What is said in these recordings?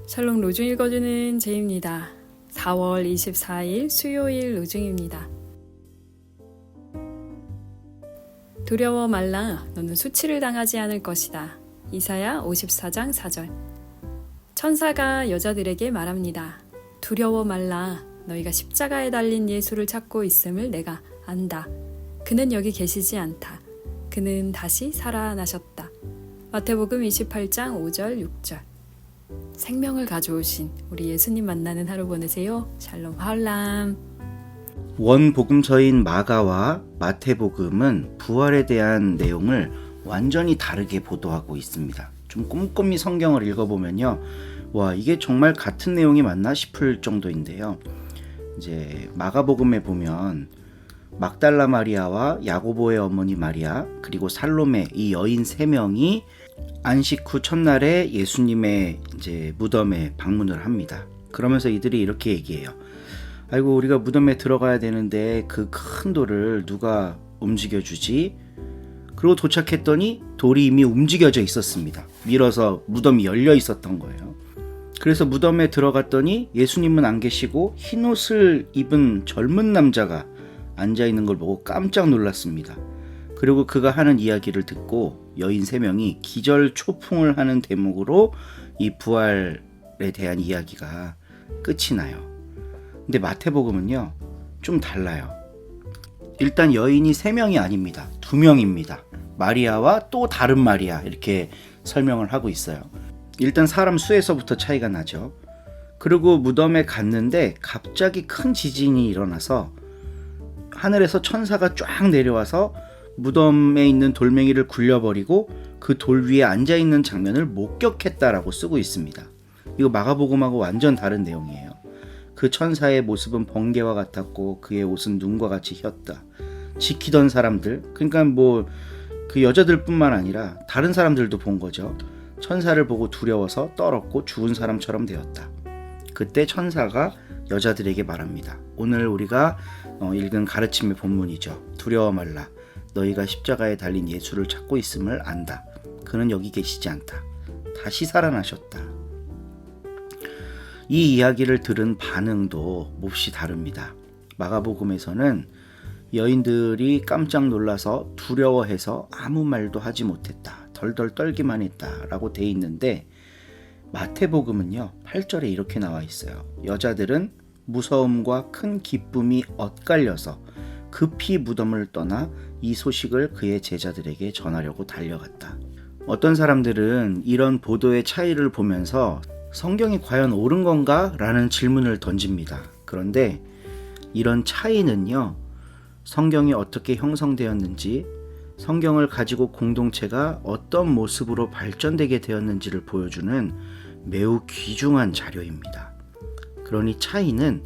샬롬 로중 읽어주는 제입니다. 4월 24일 수요일 로중입니다. 두려워 말라, 너는 수치를 당하지 않을 것이다. 이사야 54장 4절. 천사가 여자들에게 말합니다. 두려워 말라, 너희가 십자가에 달린 예수를 찾고 있음을 내가 안다. 그는 여기 계시지 않다. 그는 다시 살아나셨다. 마태복음 28장 5절 6절. 생명을 가져오신 우리 예수님 만나는 하루 보내세요. 샬롬 할람. 원복음서인 마가와 마태복음은 부활에 대한 내용을 완전히 다르게 보도하고 있습니다. 좀 꼼꼼히 성경을 읽어보면요, 와, 이게 정말 같은 내용이 맞나 싶을 정도인데요. 이제 마가복음에 보면 막달라 마리아와 야고보의 어머니 마리아, 그리고 살로메, 이 여인 3명이 안식 후 첫날에 예수님의 이제 무덤에 방문을 합니다. 그러면서 이들이 이렇게 얘기해요. 아이고, 우리가 무덤에 들어가야 되는데 그 큰 돌을 누가 움직여주지? 그리고 도착했더니 돌이 이미 움직여져 있었습니다. 밀어서 무덤이 열려 있었던 거예요. 그래서 무덤에 들어갔더니 예수님은 안 계시고 흰옷을 입은 젊은 남자가 앉아있는 걸 보고 깜짝 놀랐습니다. 그리고 그가 하는 이야기를 듣고 여인 3명이 기절초풍을 하는 대목으로 이 부활에 대한 이야기가 끝이 나요. 근데 마태복음은요, 좀 달라요. 일단 여인이 3명이 아닙니다. 2명입니다. 마리아와 또 다른 마리아, 이렇게 설명을 하고 있어요. 일단 사람 수에서부터 차이가 나죠. 그리고 무덤에 갔는데 갑자기 큰 지진이 일어나서 하늘에서 천사가 쫙 내려와서 무덤에 있는 돌멩이를 굴려버리고 그 돌 위에 앉아있는 장면을 목격했다라고 쓰고 있습니다. 이거 마가복음하고 완전 다른 내용이에요. 그 천사의 모습은 번개와 같았고 그의 옷은 눈과 같이 휘었다. 지키던 사람들, 그러니까 뭐 그 여자들 뿐만 아니라 다른 사람들도 본 거죠. 천사를 보고 두려워서 떨었고 죽은 사람처럼 되었다. 그때 천사가 여자들에게 말합니다. 오늘 우리가 읽은 가르침의 본문이죠. 두려워 말라, 너희가 십자가에 달린 예수를 찾고 있음을 안다. 그는 여기 계시지 않다. 다시 살아나셨다. 이 이야기를 들은 반응도 몹시 다릅니다. 마가복음에서는 여인들이 깜짝 놀라서 두려워해서 아무 말도 하지 못했다. 덜덜 떨기만 했다 라고 돼 있는데, 마태복음은요 8절에 이렇게 나와 있어요. 여자들은 무서움과 큰 기쁨이 엇갈려서 급히 무덤을 떠나 이 소식을 그의 제자들에게 전하려고 달려갔다. 어떤 사람들은 이런 보도의 차이를 보면서 성경이 과연 옳은 건가? 라는 질문을 던집니다. 그런데 이런 차이는요, 성경이 어떻게 형성되었는지, 성경을 가지고 공동체가 어떤 모습으로 발전되게 되었는지를 보여주는 매우 귀중한 자료입니다. 그러니 차이는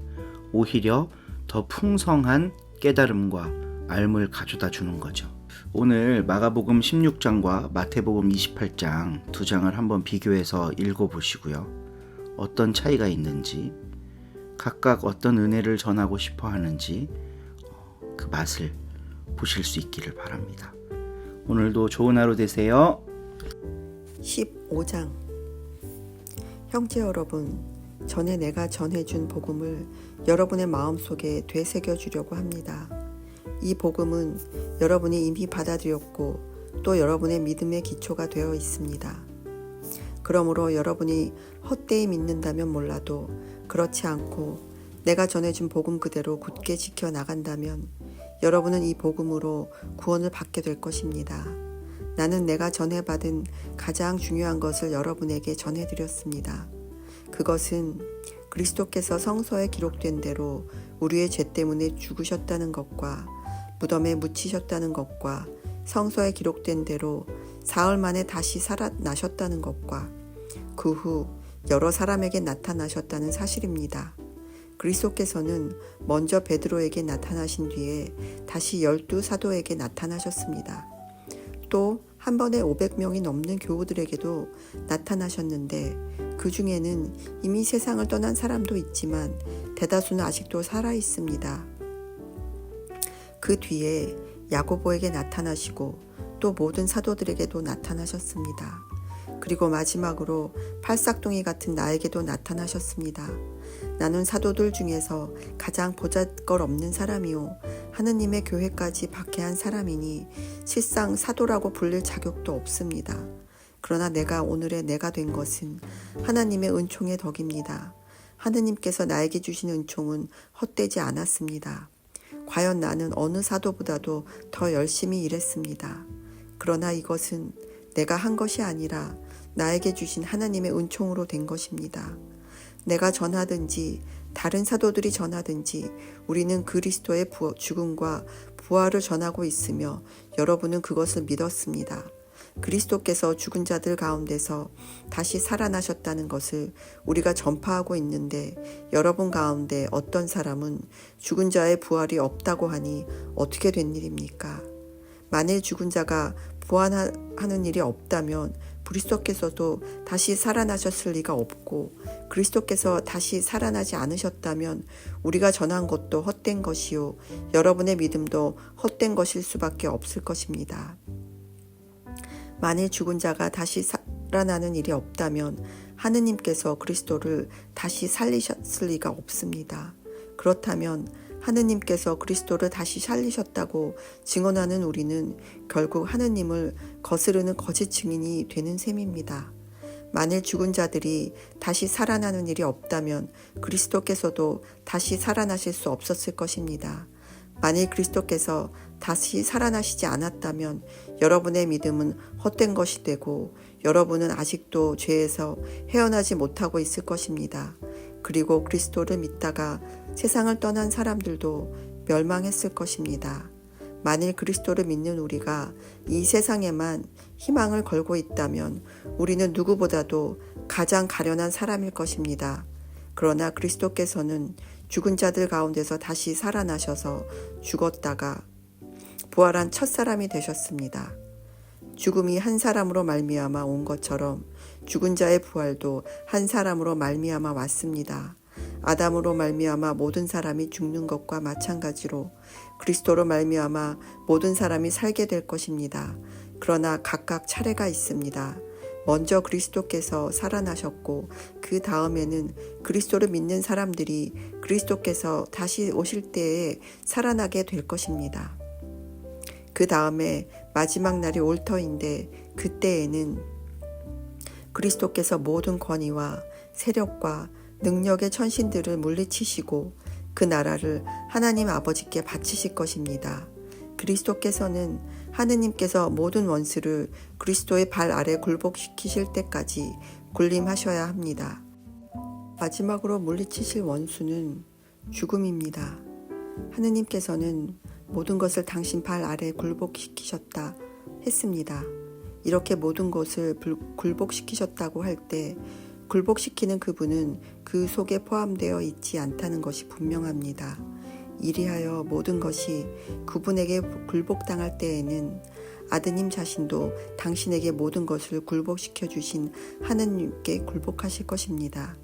오히려 더 풍성한 깨달음과 알물 가져다 주는 거죠. 오늘 마가복음 16장과 마태복음 28장 두 장을 한번 비교해서 읽어보시고요. 어떤 차이가 있는지, 각각 어떤 은혜를 전하고 싶어 하는지 그 맛을 보실 수 있기를 바랍니다. 오늘도 좋은 하루 되세요. 15장. 형제 여러분, 전에 내가 전해준 복음을 여러분의 마음속에 되새겨 주려고 합니다. 이 복음은 여러분이 이미 받아들였고 또 여러분의 믿음의 기초가 되어 있습니다. 그러므로 여러분이 헛되이 믿는다면 몰라도 그렇지 않고 내가 전해준 복음 그대로 굳게 지켜나간다면 여러분은 이 복음으로 구원을 받게 될 것입니다. 나는 내가 전해받은 가장 중요한 것을 여러분에게 전해드렸습니다. 그것은 그리스도께서 성서에 기록된 대로 우리의 죄 때문에 죽으셨다는 것과 무덤에 묻히셨다는 것과 성서에 기록된 대로 사흘 만에 다시 살아나셨다는 것과 그 후 여러 사람에게 나타나셨다는 사실입니다. 그리스도께서는 먼저 베드로에게 나타나신 뒤에 다시 12사도에게 나타나셨습니다. 또 한 번에 500명이 넘는 교우들에게도 나타나셨는데 그 중에는 이미 세상을 떠난 사람도 있지만 대다수는 아직도 살아 있습니다. 그 뒤에 야고보에게 나타나시고 또 모든 사도들에게도 나타나셨습니다. 그리고 마지막으로 팔싹둥이 같은 나에게도 나타나셨습니다. 나는 사도들 중에서 가장 보잘것없는 사람이요 하느님의 교회까지 박해한 사람이니 실상 사도라고 불릴 자격도 없습니다. 그러나 내가 오늘의 내가 된 것은 하나님의 은총의 덕입니다. 하느님께서 나에게 주신 은총은 헛되지 않았습니다. 과연 나는 어느 사도보다도 더 열심히 일했습니다. 그러나 이것은 내가 한 것이 아니라 나에게 주신 하나님의 은총으로 된 것입니다. 내가 전하든지 다른 사도들이 전하든지 우리는 그리스도의 죽음과 부활을 전하고 있으며 여러분은 그것을 믿었습니다. 그리스도께서 죽은 자들 가운데서 다시 살아나셨다는 것을 우리가 전파하고 있는데 여러분 가운데 어떤 사람은 죽은 자의 부활이 없다고 하니 어떻게 된 일입니까? 만일 죽은 자가 부활하는 일이 없다면 그리스도께서도 다시 살아나셨을 리가 없고 그리스도께서 다시 살아나지 않으셨다면 우리가 전한 것도 헛된 것이요 여러분의 믿음도 헛된 것일 수밖에 없을 것입니다. 만일 죽은 자가 다시 살아나는 일이 없다면 하느님께서 그리스도를 다시 살리셨을 리가 없습니다. 그렇다면 하느님께서 그리스도를 다시 살리셨다고 증언하는 우리는 결국 하느님을 거스르는 거짓 증인이 되는 셈입니다. 만일 죽은 자들이 다시 살아나는 일이 없다면 그리스도께서도 다시 살아나실 수 없었을 것입니다. 만일 그리스도께서 다시 살아나시지 않았다면 여러분의 믿음은 헛된 것이 되고 여러분은 아직도 죄에서 헤어나지 못하고 있을 것입니다. 그리고 그리스도를 믿다가 세상을 떠난 사람들도 멸망했을 것입니다. 만일 그리스도를 믿는 우리가 이 세상에만 희망을 걸고 있다면 우리는 누구보다도 가장 가련한 사람일 것입니다. 그러나 그리스도께서는 죽은 자들 가운데서 다시 살아나셔서 죽었다가 부활한 첫 사람이 되셨습니다. 죽음이 한 사람으로 말미암아 온 것처럼 죽은 자의 부활도 한 사람으로 말미암아 왔습니다. 아담으로 말미암아 모든 사람이 죽는 것과 마찬가지로 그리스도로 말미암아 모든 사람이 살게 될 것입니다. 그러나 각각 차례가 있습니다. 먼저 그리스도께서 살아나셨고 그 다음에는 그리스도를 믿는 사람들이 그리스도께서 다시 오실 때에 살아나게 될 것입니다. 그 다음에 마지막 날이 올 터인데 그때에는 그리스도께서 모든 권위와 세력과 능력의 천신들을 물리치시고 그 나라를 하나님 아버지께 바치실 것입니다. 그리스도께서는 하느님께서 모든 원수를 그리스도의 발 아래 굴복시키실 때까지 군림하셔야 합니다. 마지막으로 물리치실 원수는 죽음입니다. 하느님께서는 모든 것을 당신 발 아래 굴복시키셨다 했습니다. 이렇게 모든 것을 굴복시키셨다고 할 때 굴복시키는 그분은 그 속에 포함되어 있지 않다는 것이 분명합니다. 이리하여 모든 것이 그분에게 굴복당할 때에는 아드님 자신도 당신에게 모든 것을 굴복시켜 주신 하느님께 굴복하실 것입니다.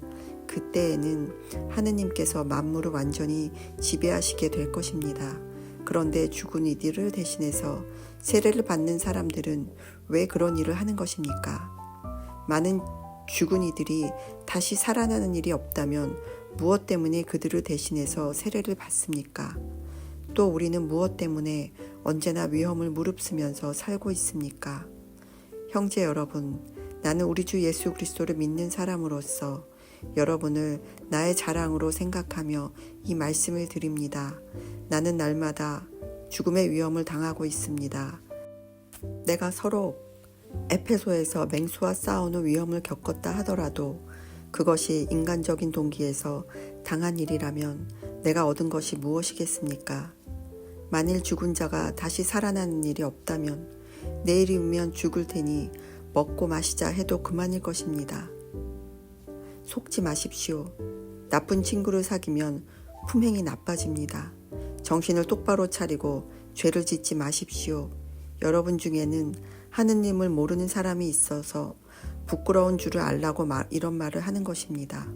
그때에는 하느님께서 만물을 완전히 지배하시게 될 것입니다. 그런데 죽은 이들을 대신해서 세례를 받는 사람들은 왜 그런 일을 하는 것입니까? 많은 죽은 이들이 다시 살아나는 일이 없다면 무엇 때문에 그들을 대신해서 세례를 받습니까? 또 우리는 무엇 때문에 언제나 위험을 무릅쓰면서 살고 있습니까? 형제 여러분, 나는 우리 주 예수 그리스도를 믿는 사람으로서 여러분을 나의 자랑으로 생각하며 이 말씀을 드립니다. 나는 날마다 죽음의 위험을 당하고 있습니다. 내가 서로 에페소에서 맹수와 싸우는 위험을 겪었다 하더라도 그것이 인간적인 동기에서 당한 일이라면 내가 얻은 것이 무엇이겠습니까? 만일 죽은 자가 다시 살아나는 일이 없다면 내일이면 죽을 테니 먹고 마시자 해도 그만일 것입니다. 속지 마십시오. 나쁜 친구를 사귀면 품행이 나빠집니다. 정신을 똑바로 차리고 죄를 짓지 마십시오. 여러분 중에는 하느님을 모르는 사람이 있어서 부끄러운 줄을 알라고 이런 말을 하는 것입니다.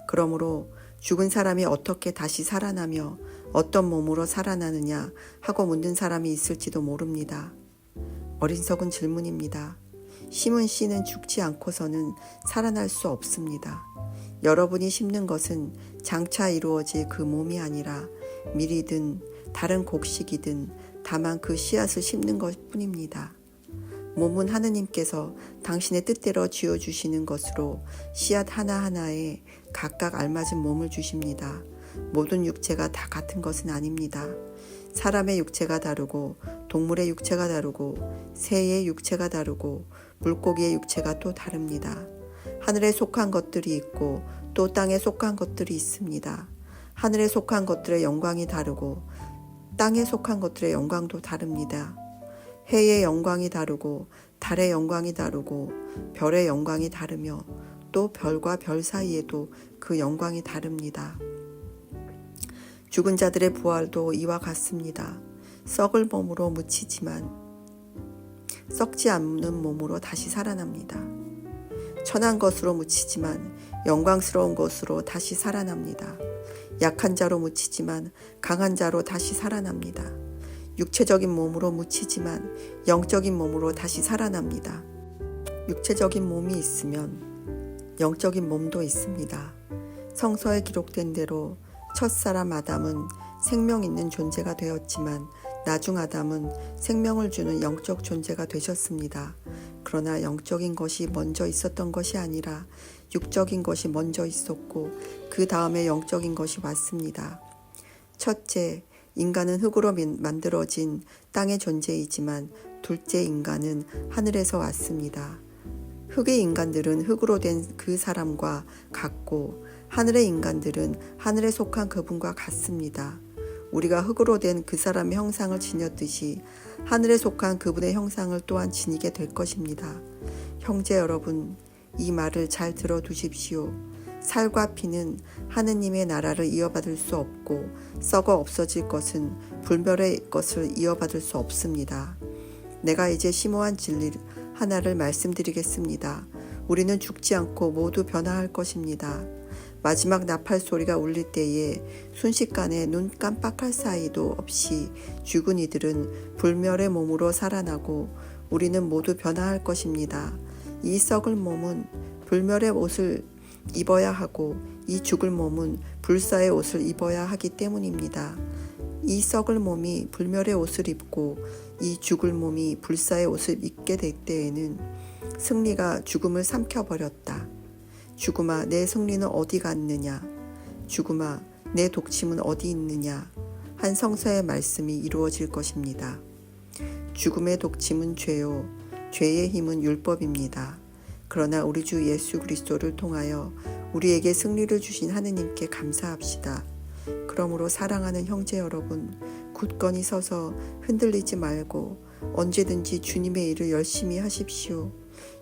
그러므로 죽은 사람이 어떻게 다시 살아나며 어떤 몸으로 살아나느냐 하고 묻는 사람이 있을지도 모릅니다. 어리석은 질문입니다. 심은 씨는 죽지 않고서는 살아날 수 없습니다. 여러분이 심는 것은 장차 이루어질 그 몸이 아니라 밀이든 다른 곡식이든 다만 그 씨앗을 심는 것뿐입니다. 몸은 하느님께서 당신의 뜻대로 지어주시는 것으로 씨앗 하나하나에 각각 알맞은 몸을 주십니다. 모든 육체가 다 같은 것은 아닙니다. 사람의 육체가 다르고 동물의 육체가 다르고 새의 육체가 다르고 물고기의 육체가 또 다릅니다. 하늘에 속한 것들이 있고 또 땅에 속한 것들이 있습니다. 하늘에 속한 것들의 영광이 다르고 땅에 속한 것들의 영광도 다릅니다. 해의 영광이 다르고 달의 영광이 다르고 별의 영광이 다르며 또 별과 별 사이에도 그 영광이 다릅니다. 죽은 자들의 부활도 이와 같습니다. 썩을 몸으로 묻히지만 썩지 않는 몸으로 다시 살아납니다. 천한 것으로 묻히지만 영광스러운 것으로 다시 살아납니다. 약한 자로 묻히지만 강한 자로 다시 살아납니다. 육체적인 몸으로 묻히지만 영적인 몸으로 다시 살아납니다. 육체적인 몸이 있으면 영적인 몸도 있습니다. 성서에 기록된 대로 첫사람 아담은 생명 있는 존재가 되었지만 나중 아담은 생명을 주는 영적 존재가 되셨습니다. 그러나 영적인 것이 먼저 있었던 것이 아니라 육적인 것이 먼저 있었고 그 다음에 영적인 것이 왔습니다. 첫째, 인간은 흙으로 만들어진 땅의 존재이지만 둘째 인간은 하늘에서 왔습니다. 흙의 인간들은 흙으로 된 그 사람과 같고 하늘의 인간들은 하늘에 속한 그분과 같습니다. 우리가 흙으로 된 그 사람의 형상을 지녔듯이 하늘에 속한 그분의 형상을 또한 지니게 될 것입니다. 형제 여러분, 이 말을 잘 들어두십시오. 살과 피는 하느님의 나라를 이어받을 수 없고 썩어 없어질 것은 불멸의 것을 이어받을 수 없습니다. 내가 이제 심오한 진리 하나를 말씀드리겠습니다. 우리는 죽지 않고 모두 변화할 것입니다. 마지막 나팔 소리가 울릴 때에 순식간에 눈 깜빡할 사이도 없이 죽은 이들은 불멸의 몸으로 살아나고 우리는 모두 변화할 것입니다. 이 썩을 몸은 불멸의 옷을 입어야 하고 이 죽을 몸은 불사의 옷을 입어야 하기 때문입니다. 이 썩을 몸이 불멸의 옷을 입고 이 죽을 몸이 불사의 옷을 입게 될 때에는 승리가 죽음을 삼켜버렸다. 죽음아, 내 승리는 어디 갔느냐? 죽음아, 내 독침은 어디 있느냐? 한 성서의 말씀이 이루어질 것입니다. 죽음의 독침은 죄요, 죄의 힘은 율법입니다. 그러나 우리 주 예수 그리스도를 통하여 우리에게 승리를 주신 하느님께 감사합시다. 그러므로 사랑하는 형제 여러분, 굳건히 서서 흔들리지 말고 언제든지 주님의 일을 열심히 하십시오.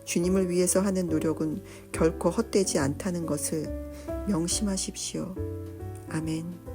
주님을 위해서 하는 노력은 결코 헛되지 않다는 것을 명심하십시오. 아멘.